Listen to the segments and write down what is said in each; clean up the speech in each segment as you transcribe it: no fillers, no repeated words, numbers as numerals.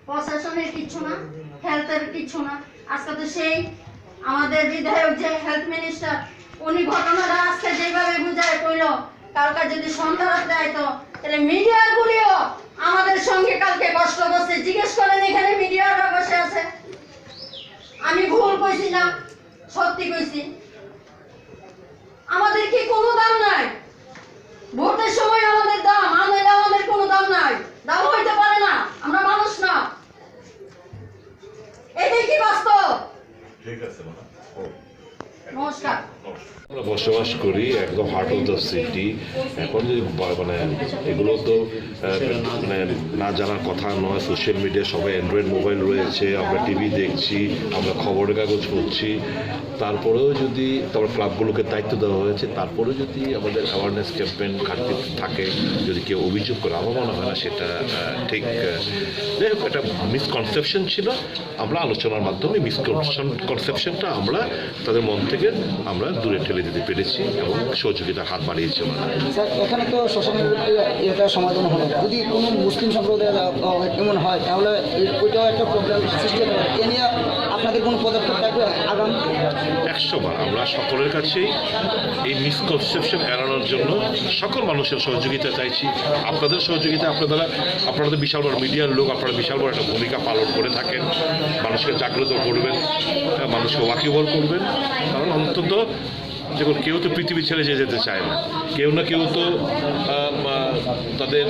প্রশাসনের কিচ্ছু না, হেলথের কিচ্ছু না। আজকে তো সেই আমাদের বিধায়ক যে হেলথ মিনিস্টার, উনি ঘটনাটা আজকে যেভাবে বুঝায় কইল, কালকে যদি সন্ধ্যা রাত্রে আইতো তাহলে মিডিয়াগুলিও আমাদের সঙ্গে কালকে কষ্ট করছে। জিজ্ঞেস করেন এখানে মিডিয়ারা বসে আছে, আমি ভুল কইছি না সত্যি কইছি? আমাদের কি কোনো দাম নাই? ভোটের সময় আমাদের দাম, আনলে আমাদের কোনো দাম নাই, দাম হইতে পারে না, আমরা মানুষ না। এটাই কি বাস্তব? ঠিক আছে। নমস্কার। আমরা বসবাস করি একদম হার্ট অফ দ্য সিটি। এখন যদি মানে এগুলো তো মানে না জানার কথা নয়। সোশ্যাল মিডিয়া সবাই অ্যান্ড্রয়েড মোবাইল রয়েছে, আমরা টিভি দেখছি, আমরা খবরের কাগজ পড়ছি। তারপরেও যদি তোমার ক্লাবগুলোকে দায়িত্ব দেওয়া হয়েছে, তারপরেও যদি আমাদের অ্যাওয়ারনেস ক্যাম্পেইন ঘাটতি থাকে, যদি কেউ অভিযোগ করে, আমার মনে হয় না সেটা ঠিক। যাই হোক, একটা মিসকনসেপশন ছিল। আমরা আলোচনার মাধ্যমে মিসকনসেপশনটা আমরা তাদের মন থেকে আমরা দূরে ঠেলে দিতে পেরেছি এবং সহযোগিতার হাত বাড়িয়েছে। স্যার, এখানে তো সোশ্যাল মিডিয়া সমাধান হলো, যদি কোনো মুসলিম সম্প্রদায় এমন হয় তাহলে ওইটাও একটা প্রবলেম সৃষ্টি হতে পারে। এ নিয়ে আপনাদের কোনো পদক্ষেপ থাকবে আগামী? 100 বার আমরা সকলের কাছেই এই মিসকনসেপশন এড়ানোর জন্য সকল মানুষের সহযোগিতা চাইছি। আপনাদের সহযোগিতা, আপনারা তো বিশাল বড় মিডিয়ার লোক, আপনারা বিশাল বড় একটা ভূমিকা পালন করে থাকেন। মানুষকে জাগ্রত করবেন, মানুষকে ওয়াকিবল করবেন। কারণ অন্তত দেখুন, কেউ তো পৃথিবী ছেড়ে যেতে চায় না, কেউ না কেউ তো তাদের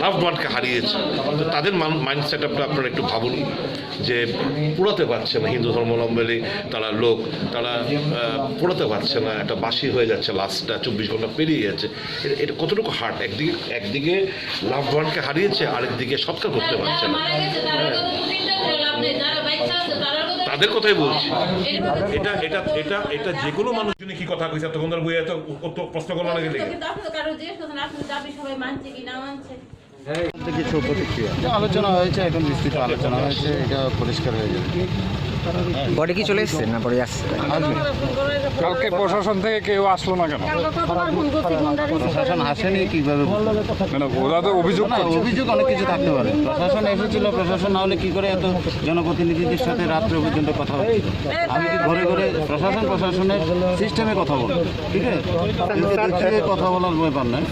লাভড ওয়ানকে হারিয়েছে। তো তাদের মাইন্ডসেট আপনারা একটু ভাবুন, যে পোড়াতে পারছে না হিন্দু ধর্মাবলম্বী তারা লোক, তারা পোড়াতে পারছে না, একটা বাসি হয়ে যাচ্ছে, লাস্টটা 24 ঘন্টা পেরিয়ে যাচ্ছে। এটা কতটুকু হার্ট। একদিকে লাভড ওয়ানকে হারিয়েছে, আরেকদিকে সৎকার করতে পারছে না। তাদের কথাই বলছি। এটা এটা এটা এটা যে কোনো মানুষ কি কথা কইছে তখন তার বইয়ে তো প্রশ্ন করলো না গেলে কিছু প্রতিক্রিয়া আলোচনা হয়েছে, এখন বিস্তৃত আলোচনা হয়েছে, এটা পরিষ্কার হয়ে যাবে। বডি কি চলে এসছে না পরে আসছে? কালকে প্রশাসন থেকে কেউ আসলো না কেন? প্রশাসন আসেনি কিভাবে? মানে ওরা তো অভিযোগ অভিযোগ অনেক কিছু থাকতে পারে। প্রশাসন এসেছিল, প্রশাসন না হলে কি করে এত জনপ্রতিনিধিদের সাথে রাত্রে পর্যন্ত কথা হচ্ছে? আমি কি ঘরে ঘরে প্রশাসনের সিস্টেমে কথা বলবো? ঠিক আছে, কথা বলার ব্যাপার নয়।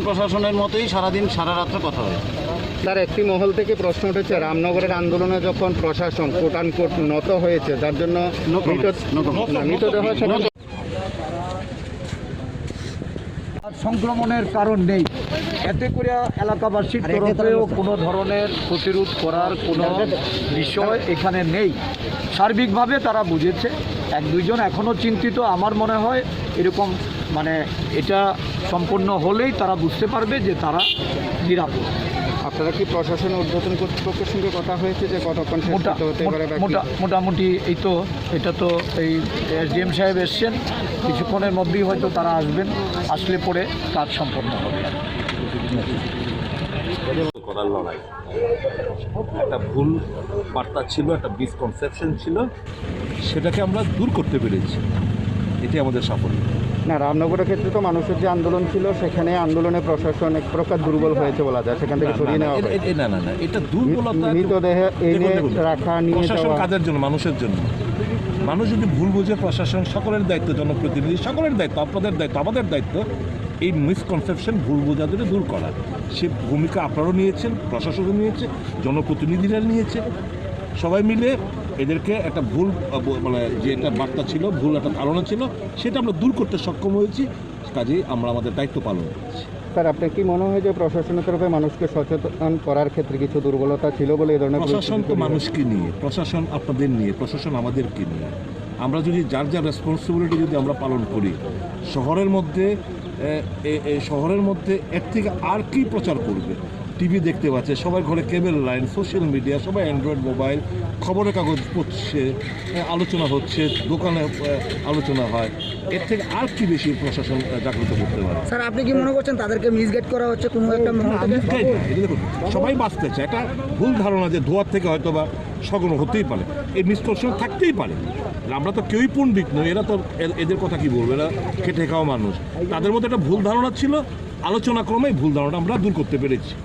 প্রশাসনের মতোই সারাদিন সারা রাত্রে কথা হয়েছে। স্যার, একটি মহল থেকে প্রশ্ন উঠেছে, রামনগরের আন্দোলনে যখন প্রশাসন কোট আনকোট নত হয়েছে, যার জন্য মৃতদেহ সংক্রমণের কারণ নেই, এতে করে এলাকাবাসীর তরফেও কোনো ধরনের প্রতিরোধ করার কোনো বিষয় এখানে নেই। সার্বিকভাবে তারা বুঝেছে। এক দুইজন এখনও চিন্তিত, আমার মনে হয় এরকম মানে এটা সম্পূর্ণ হলেই তারা বুঝতে পারবে যে তারা নিরাপদ। আপনারা কি প্রশাসনের ঊর্ধ্বতন কর্তৃপক্ষের সঙ্গে কথা হয়েছে যে কতক্ষণ হতে পারে? মোটামুটি এটা তো এই এসডিএম সাহেব এসছেন, কিছুক্ষণের মধ্যেই হয়তো তারা আসবেন, আসলে পরে কাজ সম্পন্ন হবে। করার লড়াই একটা ভুল বার্তা ছিল, একটা মিসকনসেপশন ছিল, সেটাকে আমরা দূর করতে পেরেছি। এটি আমাদের সাফল্য। না, রামনগরের ক্ষেত্রে তো মানুষের যে আন্দোলন ছিল, সেখানে আন্দোলনে প্রশাসন এক প্রকার দুর্বল হয়েছে বলা যায়, সেখান থেকে সরিয়ে নেওয়া হয়। না, এটা দুর্বলতা। মৃতদেহ এনে রাখা নিয়ে প্রশাসন কাদের জন্য? মানুষের জন্য। মানুষ যদি ভুল বুঝে, প্রশাসন সকলের দায়িত্ব, জনপ্রতিনিধি সকলের দায়িত্ব, আপনাদের দায়িত্ব, আমাদের দায়িত্ব এই মিসকনসেপশন ভুল বোঝাদের দূর করা। সে ভূমিকা আপনারাও নিয়েছেন, প্রশাসনও নিয়েছে, জনপ্রতিনিধিরা নিয়েছে। সবাই মিলে এদেরকে একটা ভুল মানে যে একটা বার্তা ছিল, ভুল একটা ধারণা ছিল, সেটা আমরা দূর করতে সক্ষম হয়েছি। কাজেই আমরা আমাদের দায়িত্ব পালন করছি। স্যার, আপনার কি মনে হয় যে প্রশাসনের তরফে মানুষকে সচেতন করার ক্ষেত্রে কিছু দুর্বলতা ছিল বলে এই ধরনের? প্রশাসন তো মানুষকে নিয়ে, প্রশাসন আপনাদের নিয়ে, প্রশাসন আমাদেরকে নিয়ে। আমরা যদি যার রেসপন্সিবিলিটি যদি আমরা পালন করি, শহরের মধ্যে এর থেকে আর কি প্রচার করবে? টিভি দেখতে পাচ্ছে, সবার ঘরে কেবল লাইন, সোশ্যাল মিডিয়া, সবাই অ্যান্ড্রয়েড মোবাইল, খবরের কাগজ পড়ছে, আলোচনা হচ্ছে, দোকানে আলোচনা হয়। এর থেকে আর কি বেশি প্রশাসন জাগ্রত করতে পারে? স্যার, আপনি কি মনে করছেন তাদেরকে মিসগাইড করা হচ্ছে কোনো একটা? দেখুন, সবাই বাঁচতে চায়। একটা ভুল ধারণা যে ধোয়ার থেকে হয়তো বা সঘন হতেই পারে, এই মিসকনসেপশন থাকতেই পারে। আমরা তো কেউই পণ্ডিত নই, এরা তো এদের কথা কি বলবো, এরা খেটে খাওয়া মানুষ। তাদের মধ্যে একটা ভুল ধারণা ছিল, আলোচনা ক্রমে ভুল ধারণাটা আমরা দূর করতে পেরেছি।